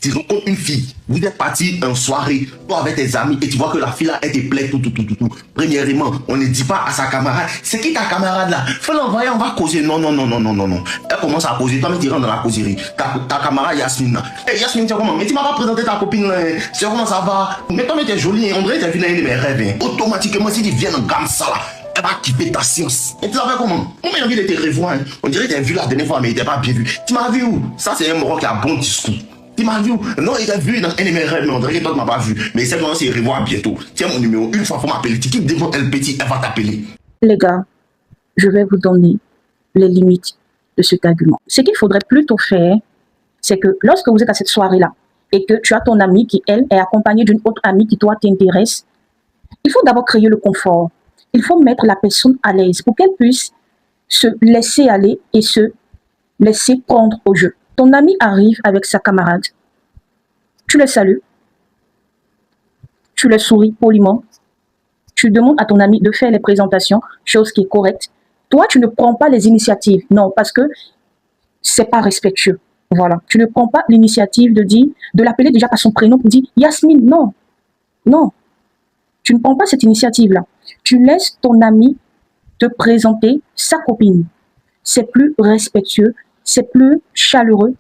Tu rencontres une fille, vous êtes parti en soirée, toi avec tes amis, et tu vois que la fille là, elle te plaît, tout. Premièrement, on ne dit pas à sa camarade, c'est qui ta camarade là? Fais l'envoyer, on va causer. Non. Elle commence à causer, toi, mais tu rentres dans la causerie. Ta camarade Yasmine là. Hey, Yasmine, tu comment? Mais tu m'as pas présenté ta copine là. Tu comment ça va? Mais toi, mais t'es jolie, on dirait que t'es vu dans un de mes rêves. Hein. Automatiquement, si tu viens en gamme ça là, elle va kiffer ta science. Et tu savais comment? On m'a envie de te revoir. Hein. On dirait que t'as vu la dernière fois, mais il t'est pas bien vu. Tu m'as vu où? Ça, c'est un Maroc qui a bon discours. Tu m'as vu où? Non, il t'a vu dans un de mes rêves, mais on dirait que toi, tu m'as pas vu. Mais c'est vraiment s'il revoit bientôt. Tiens mon numéro, une fois, faut m'appeler. Tu quittes devant elle petit, elle va t'appeler. Les gars, je vais vous donner les limites de cet argument. Ce qu'il faudrait plutôt faire, c'est que lorsque vous êtes à cette soirée-là et que tu as ton amie qui, elle, est accompagnée d'une autre amie qui, toi, t'intéresse, il faut d'abord créer le confort. Il faut mettre la personne à l'aise pour qu'elle puisse se laisser aller et se laisser prendre au jeu. Ton ami arrive avec sa camarade. Tu le salues. Tu le souris poliment. Tu demandes à ton ami de faire les présentations, chose qui est correcte. Toi, tu ne prends pas les initiatives. Non, parce que c'est pas respectueux. Voilà. Tu ne prends pas l'initiative de l'appeler déjà par son prénom pour dire Yasmine. Non. Non. Tu ne prends pas cette initiative-là. Tu laisses ton ami te présenter sa copine. C'est plus respectueux, c'est plus chaleureux,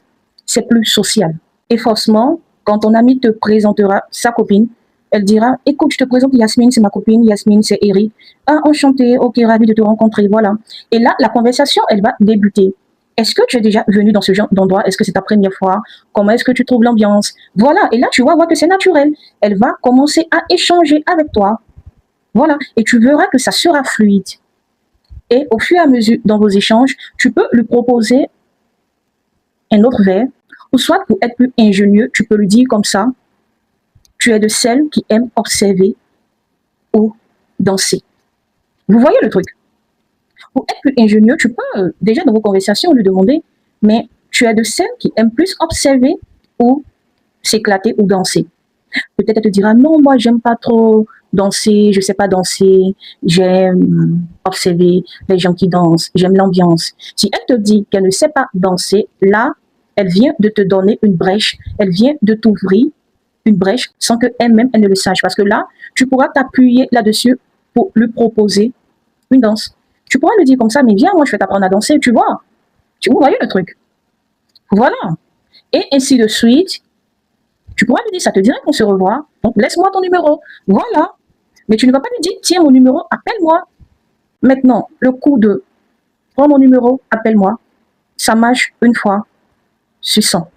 c'est plus social. Et forcément, quand ton ami te présentera sa copine, elle dira, écoute, je te présente Yasmine, c'est ma copine, Yasmine, c'est Eric. Ah, enchanté, ok, ravi de te rencontrer, voilà. Et là, la conversation, elle va débuter. Est-ce que tu es déjà venu dans ce genre d'endroit? Est-ce que c'est ta première fois? Comment est-ce que tu trouves l'ambiance? Voilà, et là, tu vas voir que c'est naturel. Elle va commencer à échanger avec toi. Voilà, et tu verras que ça sera fluide. Et au fur et à mesure dans vos échanges, tu peux lui proposer un autre verre, ou soit pour être plus ingénieux, tu peux lui dire comme ça, tu es de celles qui aiment observer ou danser. Vous voyez le truc? Pour être plus ingénieux, tu peux déjà dans vos conversations lui demander, mais tu es de celles qui aiment plus observer ou s'éclater ou danser. Peut-être elle te dira, non, moi j'aime pas trop danser, je sais pas danser, j'aime observer les gens qui dansent, j'aime l'ambiance. Si elle te dit qu'elle ne sait pas danser, là, elle vient de te donner une brèche, elle vient de t'ouvrir une brèche sans qu'elle-même, elle ne le sache. Parce que là, tu pourras t'appuyer là-dessus pour lui proposer une danse. Tu pourras lui dire comme ça, mais viens, moi je vais t'apprendre à danser, tu vois. Vous voyez le truc? Voilà. Et ainsi de suite. Tu pourras lui dire, ça te dirait qu'on se revoit, donc laisse-moi ton numéro. Voilà. Mais tu ne vas pas lui dire, tiens mon numéro, appelle-moi. Maintenant, le coup de prends mon numéro, appelle-moi, ça marche une fois sur 100.